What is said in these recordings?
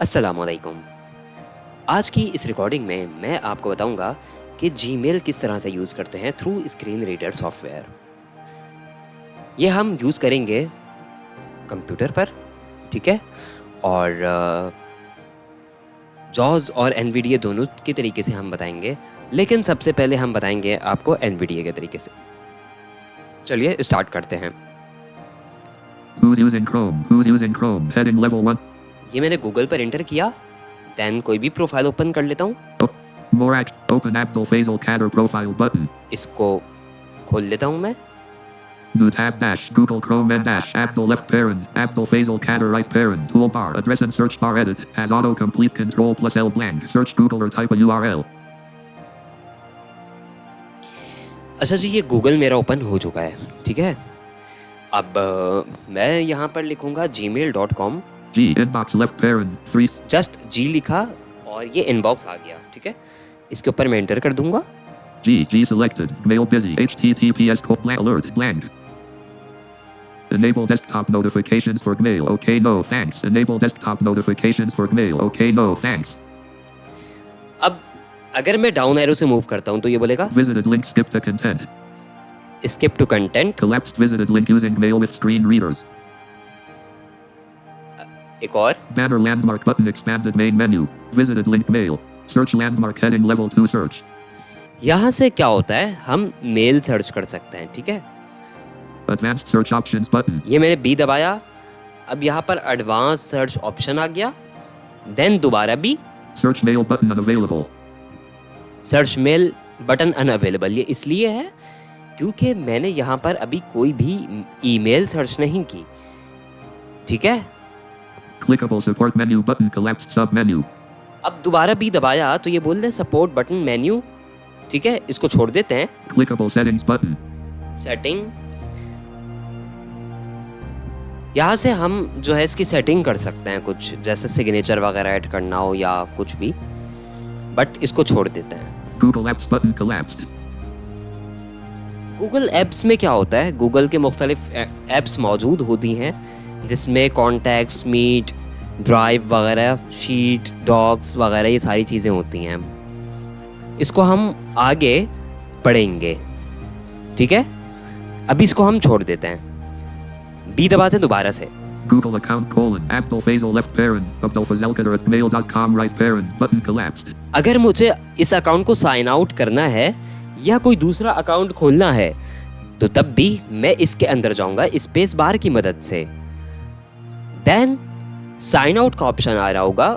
अस्सलामुअलैकुम। आज की इस रिकॉर्डिंग में मैं आपको बताऊंगा कि जीमेल किस तरह से यूज़ करते हैं थ्रू स्क्रीन रीडर सॉफ्टवेयर। ये हम यूज़ करेंगे कंप्यूटर पर, ठीक है? और जॉज और एनवीडिए दोनों के तरीके से हम बताएंगे, लेकिन सबसे पहले हम बताएंगे आपको एनवीडिए के तरीके से। चलिए स्टार्ट करते हैं। Who's using Chrome? Who's using Chrome? Heading level 1. ये मैंने गूगल पर एंटर किया, देन कोई भी प्रोफाइल ओपन कर लेता हूँ। More act. Open Abdul Faisal Kader profile button. इसको खोल लेता हूँ मैं। New tab dash. Google Chrome and dash. Abdul left parent. Abdul Faisal Kader right parent. Toolbar. Address and search bar edit. Has autocomplete control plus L blank. Search Google or type a URL. अच्छा जी, ये Google मेरा open हो चुका है, ठीक है? अब मैं यहाँ पर लिखूँगा gmail.com। G inbox left parent 3. Just जी लिखा और ये इनबॉक्स आ गया, ठीक है? इसके ऊपर मैं एंटर कर दूंगा। G selected. Mail busy. HTTPS alert blank. Enable desktop notifications for mail. Okay, no thanks. Enable desktop notifications for mail. Okay, no thanks. अब अगर मैं डाउन एरो से मूव करता हूँ तो ये बोलेगा Visited link skip to content. Skip to content. Collapsed visited link using mail with screen readers. एक और Banner landmark button expanded main menu. Visited link mail. Search landmark heading level 2 search. यहाँ से क्या होता है, हम मेल सर्च कर सकते हैं, ठीक है? Advanced search options button. ये मैंने बी दबाया, अब यहाँ पर एडवांस सर्च ऑप्शन आ गया, देन दोबारा बी Search mail button unavailable. Search mail button unavailable. ये इसलिए है क्योंकि मैंने यहाँ पर अभी कोई भी ईमेल सर्च नहीं की, ठीक है? Clickable support menu button collapsed sub menu. अब दोबारा भी दबाया तो ये बोल रहे सपोर्ट बटन मेन्यू, ठीक है? इसको छोड़ देते हैं। Clickable settings button. सेटिंग, यहाँ से हम जो है इसकी सेटिंग कर सकते हैं, कुछ जैसे सिग्नेचर वगैरह ऐड करना हो या कुछ भी, बट इसको छोड़ देते हैं। Google Apps button collapsed. Google apps में क्या होता है, गूगल के मुख्तलिफ एप्स मौजूद होती हैं जिसमें कॉन्टैक्ट्स, मीट, ड्राइव वगैरह, शीट, डॉक्स वगैरह ये सारी चीज़ें होती हैं। इसको हम आगे पढ़ेंगे, ठीक है? अभी इसको हम छोड़ देते हैं। बी दबाते हैं दोबारा से। Google account Abdul Faisal left parent. Abdul Fazelkader at mail.com right parent. Button collapsed. अगर मुझे इस अकाउंट को साइन आउट करना है या कोई दूसरा अकाउंट खोलना है तो तब भी मैं इसके अंदर जाऊंगा स्पेस बार की मदद से, देन साइन आउट का ऑप्शन आ रहा होगा,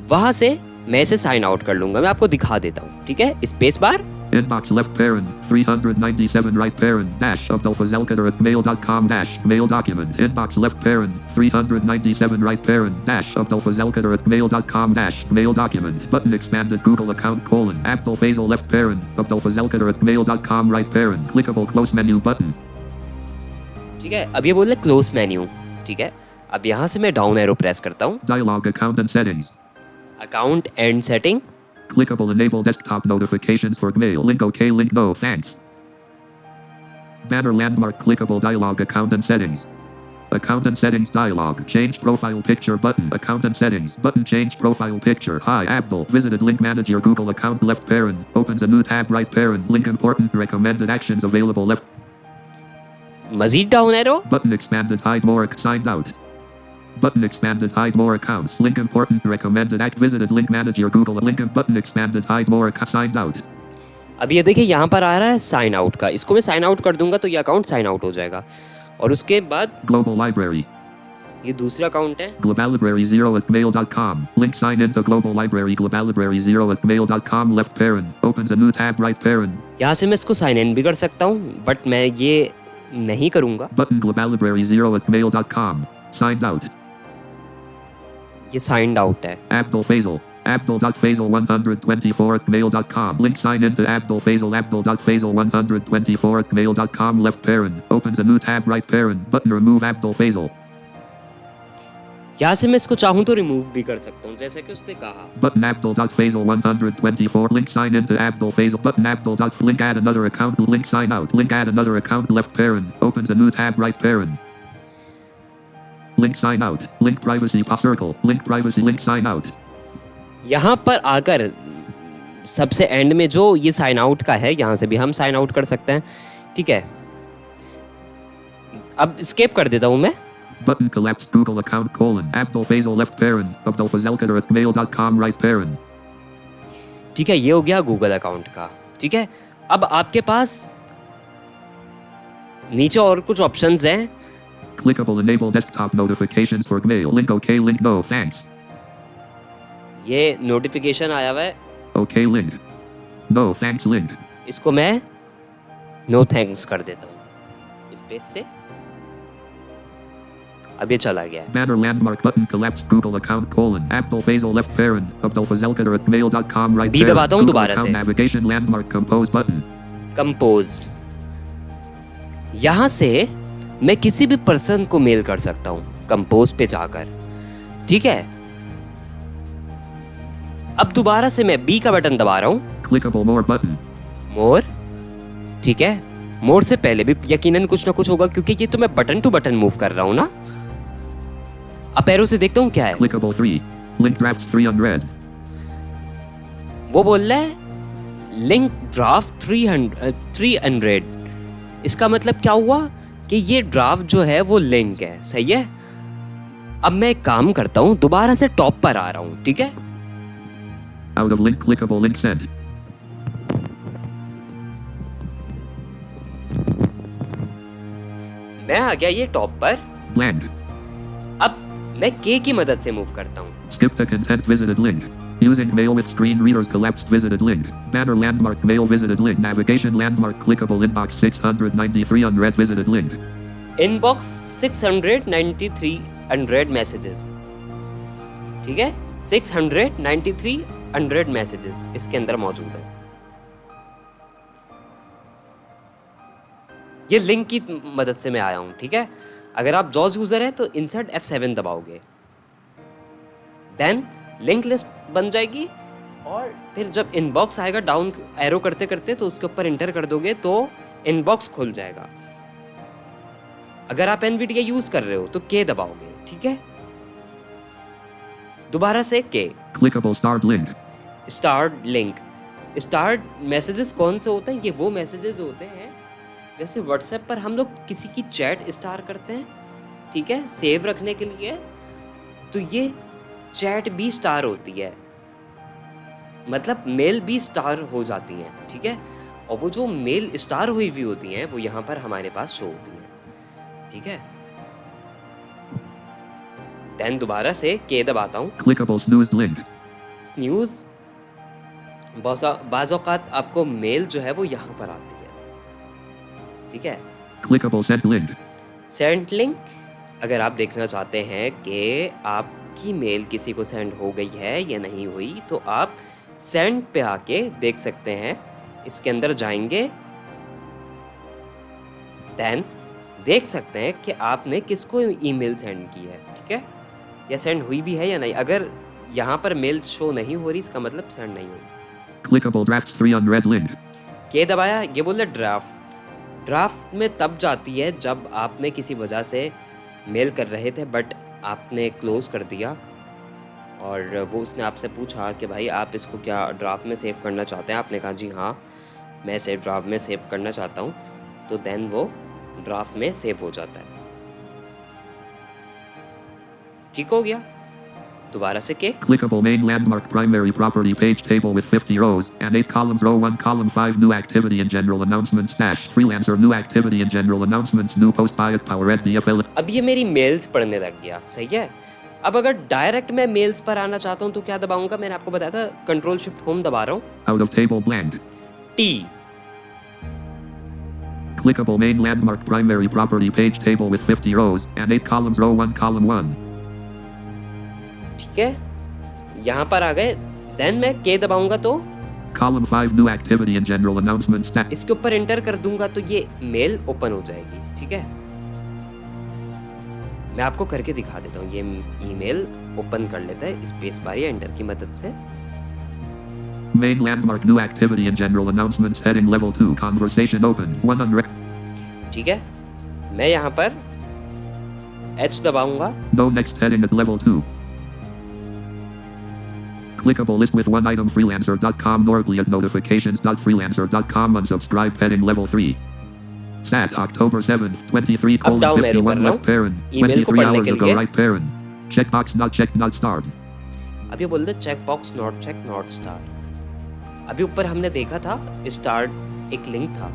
वहां से मैं इसे साइन आउट कर लूंगा। मैं आपको दिखा देता हूँ, ठीक है? Space bar. Inbox left parent 397 right parent dash Abdul Fazelkader at mail.com dash mail document. Inbox left parent 397 right parent dash Abdul Fazelkader at mail.com dash mail document. Button expanded Google account Abdul Faisal left parent Abdul Fazelkader at mail.com right parent. Clickable close menu button. ठीक है, अब ये बोल रहे close menu, ठीक है? अब यहाँ से मैं डाउन एरो प्रेस करता हूँ। Dialog account and settings. Account and setting. Clickable enable desktop notifications for mail. Link OK. Link no thanks. Banner landmark clickable dialog account and settings. Account and settings dialog. Change profile picture button. Account and settings button. Change profile picture. Hi Abdul. Visited link manage your Google account left parent. Opens a new tab right parent. Link important recommended actions available left. मजीद down arrow. Button expanded hide more signed out. Button expanded hide more accounts. Link important recommended act visited link manage your Google link button expanded hide more signed out. अब ये देखिए यहाँ पर आ रहा है sign out का, इसको मैं साइन आउट कर दूंगा तो ये अकाउंट साइन आउट हो जाएगा। और उसके बाद Global library. ये दूसरा अकाउंट है Globalibrary 0 at mail.com. Link sign into Global Library Globalibrary 0 at mail.com left parent. Opens a new tab right parent. यहाँ से मैं इसको साइन इन भी कर सकता हूँ, बट मैं ये नहीं करूँगा। Button Globalibrary 0 at mail.com. Signed out. ये साइंड आउट है। Abdul Faisal. Abdul.Faisal124 at mail.com. Link sign into Abdul Faisal. Abdul.Faisal124 at mail.com left parent. Opens a new tab right parent. Button remove Abdul Faisal. यहाँ से मैं इसको चाहूँ तो remove भी कर सकता हूँ, जैसे कि उसने कहा। Button Abdul.Faisal124. Link sign into Abdul Faisal. Button Abdul. Link add another account. Link sign out. Link add another account left parent. Opens a new tab right parent. Link sign out. Link privacy circle. Link privacy. Link sign out. यहाँ पर आकर सबसे and में जो ये sign out का है, यहाँ से भी हम साइन आउट कर सकते हैं, ठीक है। अब स्केप कर देता हूँ मैं। Button collapsed Google account colon Abdul Faisal left parent Abdul Fazelkader@mail.com right parent. ठीक है, ये हो गया गूगल अकाउंट का, ठीक है। अब आपके पास नीचे और कुछ ऑप्शंस हैं। Clickable enable desktop notifications for mail. Link OK link no thanks. ये नोटिफिकेशन आया हुआ है, OK link. No thanks link. इसको मैं नो थैंक्स कर देता हूँ इस पेज से। अब ये चला गया है। Banner landmark button collapsed Google account colon Abdul Faisal left parent Abdul Fazelkader@mail.com right भी दबाता हूँ दोबारा से। navigation landmark compose button. Compose, यहाँ से मैं किसी भी पर्सन को मेल कर सकता हूँ कंपोज पे जाकर, ठीक है। अब दोबारा से मैं बी का बटन दबा रहा हूँ, Clickable more button. मोर, ठीक है। मोर से पहले भी यकीनन कुछ ना कुछ होगा क्योंकि ये तो मैं बटन टू बटन मूव कर रहा हूँ ना। अब पैरों से देखता हूँ क्या है। Clickable 3. Link drafts 3 unread. वो बोल रहा है लिंक ड्राफ्ट 300। इसका मतलब क्या हुआ कि ये ड्राफ्ट जो है वो लिंक है, सही है। अब मैं एक काम करता हूँ, दोबारा से टॉप पर आ रहा हूँ, ठीक है। Out of link clickable link sent. मैं आ गया ये टॉप पर। Land. अब मैं के की मदद से मूव करता हूँ। Skip to content visited link. Using mail with screen readers collapsed visited link. Banner landmark mail visited link. Navigation landmark clickable inbox 693 unread visited link. Inbox 693 unread messages, ठीक है। 693 अनरेड मैसेजेस इसके अंदर मौजूद है। ये link की मदद से मैं आया हूं, ठीक है। अगर आप जॉज यूजर है तो इंसर्ट F7 दबाओगे, देन लिंक लिस्ट बन जाएगी और फिर जब इनबॉक्स आएगा डाउन एरो करते करते तो उसके ऊपर इंटर कर दोगे तो इनबॉक्स खुल जाएगा। अगर आप एनवीडिया यूज कर रहे हो तो के दबाओगे, ठीक है। दोबारा से के। Clickable start link. Start link. Start messages कौन से होते हैं? ये वो मैसेजेस होते हैं जैसे व्हाट्सएप पर हम लोग किसी की चैट स्टार करते हैं, ठीक है, सेव रखने के लिए। तो ये चैट भी स्टार होती है, मतलब मेल भी स्टार हो जाती हैं, ठीक है। और वो जो मेल स्टार हुई हुई होती हैं वो यहाँ पर हमारे पास शो होती हैं, ठीक है। देन दोबारा से के दबाता हूँ। Clickable snoozed link. स्न्यूज, बाज़ औक़ात आपको मेल जो है वो यहाँ पर आती है, ठीक है। Clickable sent link. Send link, अगर आप देखना चाहते हैं कि आपकी मेल किसी को सेंड हो गई है या नहीं हुई तो आप सेंड पे आके देख सकते हैं। इसके अंदर जाएंगे, देन देख सकते हैं कि आपने किसको ईमेल सेंड की है, ठीक है, या सेंड हुई भी है या नहीं। अगर यहाँ पर मेल शो नहीं हो रही इसका मतलब सेंड नहीं हुई। Clickable drafts 3 unread link. के दबाया, ये बोले ड्राफ्ट। ड्राफ्ट में तब जाती है जब आपने किसी वजह से मेल कर रहे थे बट आपने क्लोज कर दिया और वो उसने आपसे पूछा कि भाई आप इसको क्या ड्राफ्ट में सेव करना चाहते हैं। आपने कहा जी हाँ मैं सेव ड्राफ्ट में सेव करना चाहता हूँ, तो देन वो ड्राफ्ट में सेव हो जाता है, ठीक हो गया। दोबारा से के। Clickable main landmark primary property page table with 50 rows and 8 columns. Row 1 column 5 new activity and general announcements dash freelancer new activity and general announcements new post by PowerEd BFL. अब ये मेरी मेल्स पढ़ने लग गया, सही है। अब अगर डायरेक्ट मैं मेल्स पर आना चाहता हूँ तो क्या दबाऊंगा? मैंने आपको बताया था कंट्रोल शिफ्ट होम दबा रहा हूँ। Out of table blank. T. Clickable main landmark primary property page table with 50 rows and 8 columns. Row 1 column 1. ठीक है, यहाँ पर आ गए। देन मैं के दबाऊंगा तो column 5 new activity and general announcements dash. इसके ऊपर एंटर कर दूंगा तो ये मेल ओपन हो जाएगी, ठीक है। मैं आपको करके दिखा देता हूँ। ये ईमेल ओपन कर लेता है स्पेस बार या एंटर की मदद से। Main landmark new activity and general announcements heading level 2 conversation opened 1 unread. ठीक है, मैं यहाँ पर H दबाऊंगा। No next heading at level 2. Clickable list with one item freelancer.com Nordliat notifications.freelancer.com unsubscribe heading level 3. Sat October 7th 23 अब down arrow कर 51 रहा left parent हूँ email को 23 पढ़ने hours के ago लिए। right parent checkbox not checked not starred. अब ये बोल दे check box not check not star. अभी ऊपर हमने देखा था स्टार्ट एक लिंक था,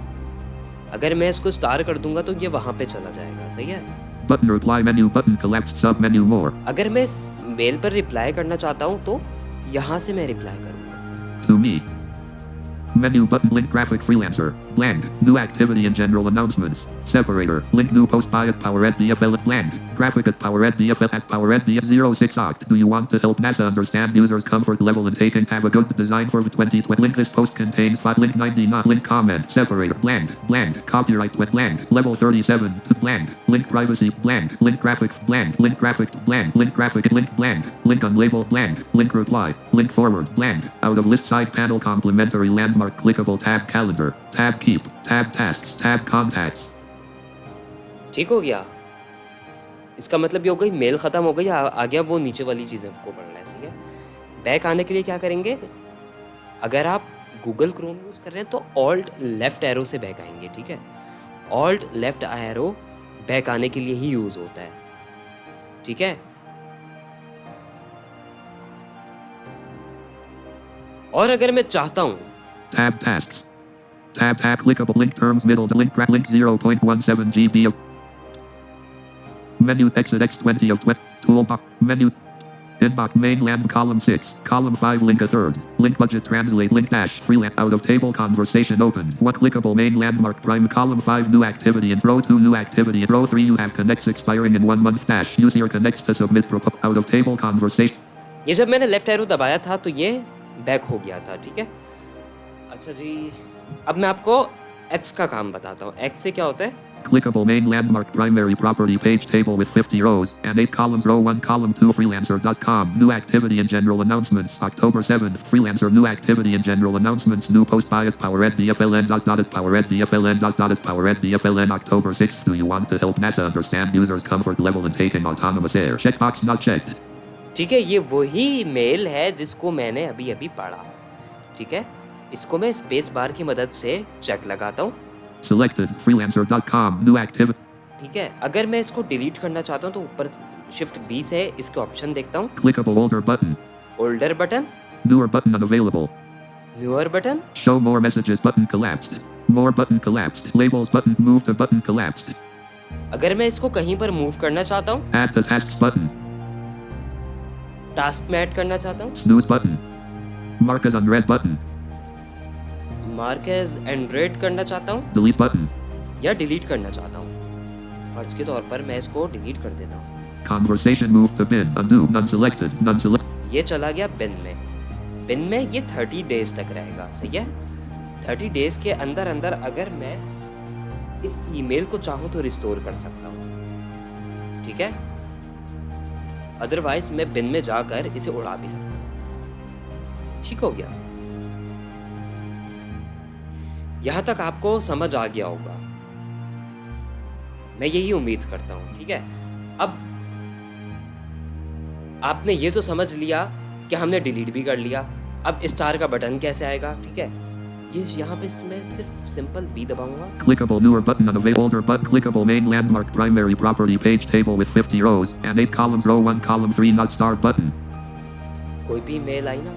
अगर मैं इसको स्टार कर दूंगा तो ये वहां पे चला जाएगा, सही है। Button reply menu button collapsed sub menu more. अगर मैं इस मेल पर रिप्लाई करना चाहता हूँ तो यहाँ से मैं रिप्लाई करूंगा। To me. Menu button link graphic freelancer. Blank. New activity and general announcements. Separator. Link new post by at power at BFL at blank. Graphic at power at BFL at power at BF 06 oct. Do you want to help NASA understand users' comfort level and taking have a good design for the 2020? Link this post contains 5 link 90 not link comment. Separator. Blank. Blank. Copyright with blank. Level 37 to blank. Link privacy blank. Link graphics blank. Link graphic blank. Link graphic link blank. Link unlabeled blank. Link reply. Link forward blank. Out of list side panel complimentary landmark clickable tab calendar. Tab keep. Tab tasks. Tab contacts. ठीक हो गया। इसका मतलब ये हो गई mail खत्म हो गई, आ गया वो नीचे वाली चीज़ें को पढ़ना है, सही है। बैक आने के लिए क्या करेंगे, अगर आप गूगल क्रोम यूज़ कर रहे हैं तो ऑल्ट लेफ्ट एरो से बैक आएंगे, ठीक है। ऑल्ट लेफ्ट एरो बैक आने के लिए ही यूज़ होता है, ठीक है। और अगर मैं चाहता हूँ Tab tasks. Tab clickable link terms middle to link 0.17 GB of menu exit X20 of 20 toolbox menu inbox mainland column 6 column 5 link a third link budget translate link dash freelance out of table conversation open one clickable main landmark prime column 5 new activity and row 2 new activity and row 3 you have connects expiring in 1 month dash use your connects to submit out of table conversation. ये जब मैंने left arrow दबाया था तो ये back हो गया था, ठीक है। अच्छा जी, अब मैं आपको X का काम बताता हूँ। X से क्या होता है, Clickable main landmark primary property page table with 50 rows and 8 columns row 1 column 2 freelancer.com new activity and general announcements October 7th freelancer new activity and general announcements new post by at power at BFLN dot at power at BFLN dot at power at BFLN October 6th do you want to help NASA understand users comfort level and taking autonomous air checkbox not checked. ठीक है। ये वही mail है जिसको मैंने अभी अभी पढ़ा, ठीक है। इसको मैं स्पेस बार की मदद से चेक लगाता हूँ। Selected freelancer.com new activity. ठीक है, अगर मैं इसको डिलीट करना चाहता हूँ तो ऊपर शिफ्ट बी से इसके ऑप्शन देखता हूँ। Clickable older button. Older button, Newer button unavailable. Newer button, Show more messages button collapsed. More button collapsed. Labels button move to button collapsed. अगर मैं इसको कहीं पर मूव करना चाहता हूँ, Add to tasks button. Task में ऐड करना चाहता हूँ, Snooze button. Mark as unread button. Mark as android करना चाहता हूँ, Delete button. या डिलीट करना चाहता हूँ। फर्ज के तौर पर मैं इसको डिलीट कर देता हूँ। Conversation move to bin. Undo. None selected. None select. ये चला गया बिन में। बिन में ये 30 डेज तक रहेगा, सही है। 30 डेज के अंदर अंदर अगर मैं इस ईमेल को चाहूँ तो रिस्टोर कर सकता हूँ, ठीक है। अदरवाइज मैं बिन में जाकर इसे उड़ा भी सकता हूँ। ठीक हो गया। यहां तक आपको समझ आ गया होगा, मैं यही उम्मीद करता हूं, ठीक है। अब आपने ये तो समझ लिया कि हमने डिलीट भी कर लिया। अब स्टार का बटन कैसे आएगा, ठीक है। ये यहाँ पे मैं सिर्फ सिंपल बी दबाऊंगा। Clickable newer button unavailable older button clickable main landmark primary property page table with 50 rows and 8 columns row 1 column 3 not start button. कोई भी मेल आई ना,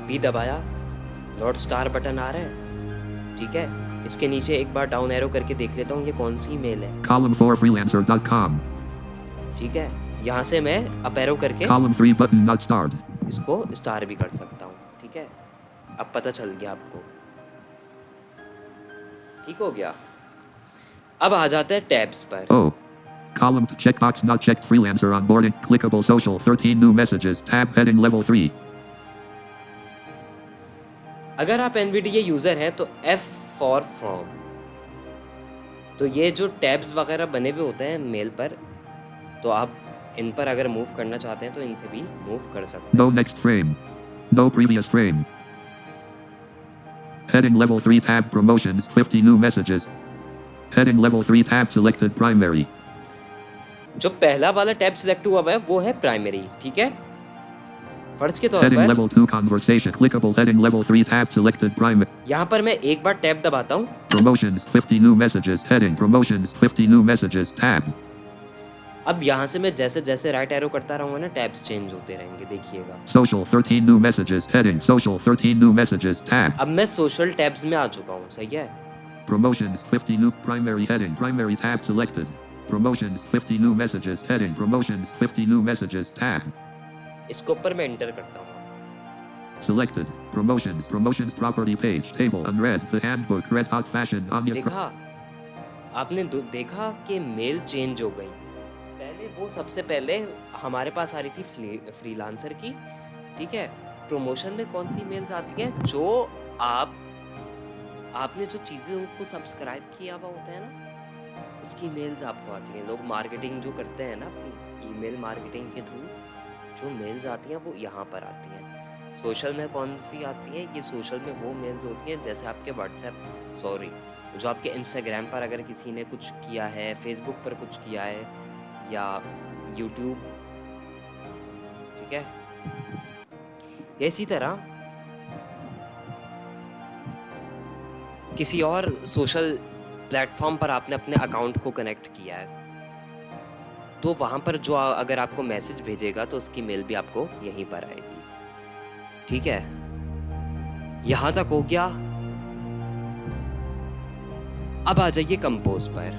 बी दबाया, नॉट स्टार बटन आ रहा है, ठीक है। इसके नीचे एक बार डाउन एरो करके देख लेता हूँ ये कौन सी मेल है। Column 4 freelancer.com. ठीक है, यहाँ से मैं अप एरो करके Column 3 button not starred. इसको स्टार भी कर सकता हूँ, ठीक है। अब पता चल गया आपको, ठीक हो गया। अब आ जाते हैं टैब्स पर। Oh. Column to checkbox not checked freelancer onboarding clickable social 13 new messages tab heading level 3. अगर आप NVDA यूजर हैं तो F फॉर फ्रॉम, तो ये जो टैब्स वगैरह बने हुए होते हैं मेल पर, तो आप इन पर अगर मूव करना चाहते हैं तो इनसे भी मूव कर सकते हैं। No next frame. No previous frame. Heading level 3 tab promotions 50 new messages. Heading level 3 tab selected primary. जो पहला वाला टैब सिलेक्ट हुआ हुआ है वो है प्राइमरी, ठीक है। फर्ज के तौर Heading पर level 2 conversation. Clickable heading level 3 tab selected primary. यहाँ पर मैं एक बार टैब दबाता हूँ। Promotions 50 new messages. Heading promotions 50 new messages tab. अब यहाँ से मैं जैसे जैसे राइट एरो करता रहूँगा ना, टैब्स चेंज होते रहेंगे, देखिएगा। Social 13 new messages. Heading social 13 new messages tab. अब मैं सोशल टैब्स में आ चुका हूँ, सही है। Promotions 50 new primary heading. Primary tab selected. Promotions 50 new messages. Heading promotions 50 new messages tab. इसके ऊपर मैं एंटर करता हूँ। Selected. Promotions. Promotions property page. Table. Unread. The handbook. Red hot fashion. Anya. देखा आपने देखा कि मेल चेंज हो गई। पहले वो सबसे पहले हमारे पास आ रही थी फ्रीलांसर की, ठीक है। प्रमोशन में कौन सी मेल्स आती हैं, जो आपने जो चीज़ें को सब्सक्राइब किया हुआ होता है ना, उसकी मेल्स आपको आती हैं। लोग मार्केटिंग जो करते हैं ना अपनी ईमेल मार्केटिंग के थ्रू, जो मेल्स आती हैं वो यहाँ पर आती हैं। सोशल में कौन सी आती है, ये सोशल में वो मेल्स होती हैं जैसे आपके जो आपके इंस्टाग्राम पर अगर किसी ने कुछ किया है, फेसबुक पर कुछ किया है, या यूट्यूब, ठीक है। इसी तरह किसी और सोशल प्लेटफॉर्म पर आपने अपने अकाउंट को कनेक्ट किया है, तो वहाँ पर जो अगर आपको मैसेज भेजेगा तो उसकी मेल भी आपको यहीं पर आएगी, ठीक है। यहाँ तक हो गया। अब आ जाइए कंपोज पर,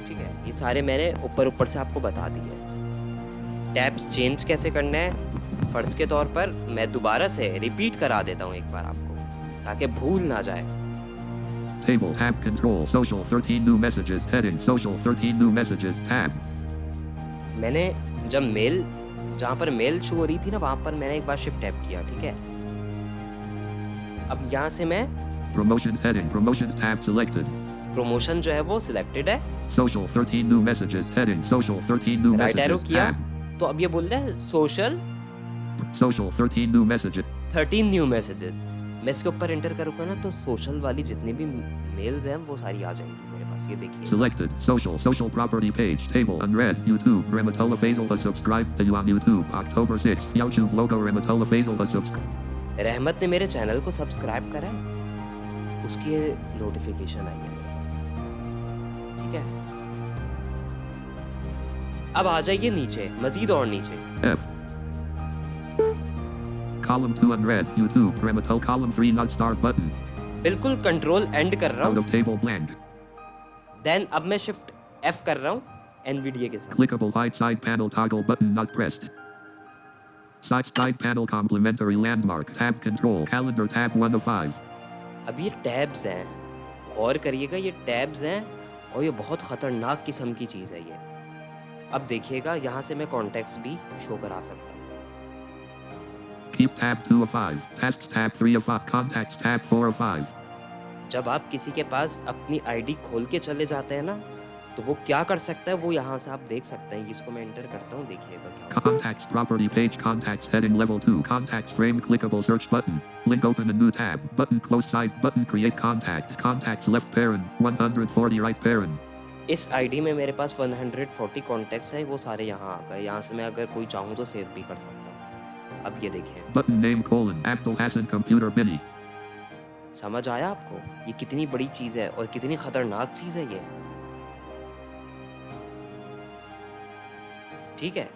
ठीक है। ये सारे मैंने ऊपर से आपको बता दिए। टैब्स चेंज कैसे करना है, फर्ज के तौर पर मैं दोबारा से रिपीट करा देता हूँ एक बार आपको, ताकि भूल ना जाए। Table tab control social 13 new messages heading social 13 new messages tab. मैंने जब मेल, जहाँ पर मेल शो हो रही थी ना, वहाँ पर मैंने एक बार शिफ्ट टैप किया, ठीक है। अब यहाँ से मैं Promotions heading promotions tab selected. Promotion जो है वो सिलेक्टेड है। Social 13 new messages heading social 13 new right arrow messages किया tab. तो अब ये बोल रहा है social Social 13 new messages. 13 new messages. मैं इसके ऊपर एंटर करूँगा ना, तो सोशल वाली जितनी भी मेल्स हैं वो सारी आ जाएंगी मेरे पास, ये देखिए। Selected social property page table unread YouTube Ramatola Faisal has subscribed to you on YouTube October 6th YouTube logo Ramatola Faisal has subscribed. रहमत ने मेरे चैनल को सब्सक्राइब करा है, उसकी नोटिफिकेशन आई है मेरे पास, ठीक है। अब आ जाइए नीचे, मजीद और नीचे। F. Column 2 unread YouTube Ramatola column 3 not start button. बिल्कुल कंट्रोल एंड कर रहा Out हूँ, of table blank. देन अब मैं शिफ्ट F कर रहा हूँ NVDA के साथ। Clickable right side panel toggle button not pressed. Side panel complementary landmark tab control calendar tab 1 of 5. अब ये टैब्स हैं, गौर करिएगा, ये टैब्स हैं और ये बहुत ख़तरनाक किस्म की चीज़ है ये। अब देखिएगा, यहाँ से मैं कॉन्टेक्ट्स भी शो करा सकता हूँ। Keep tab 2 of 5. Tasks tab 3 of 5. Contacts tab 4 of 5. जब आप किसी के पास अपनी आईडी खोल के चले जाते हैं ना, तो वो क्या कर सकता है वो यहाँ से आप देख सकते हैं। इसको मैं एंटर करता हूँ, देखिएगा क्या होता है। Contacts property page contacts heading level 2 contacts frame clickable search button link open a new tab button close side button create contact contacts left parent 140 right parent. इस आईडी में मेरे पास 140 कॉन्टेक्ट्स हैं, वो सारे यहाँ आ गए। यहाँ से मैं अगर कोई चाहूँ तो सेव भी कर सकता हूँ। अब ये देखिए, Button name colon Abdul Hassan computer mini. समझ आया आपको ये कितनी बड़ी चीज़ है और कितनी खतरनाक चीज़ है ये, ठीक है।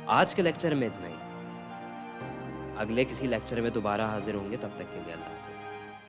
आज के लेक्चर में इतना ही, अगले किसी लेक्चर में दोबारा हाजिर होंगे, तब तक के लिए अल्लाह हाफ़िज़।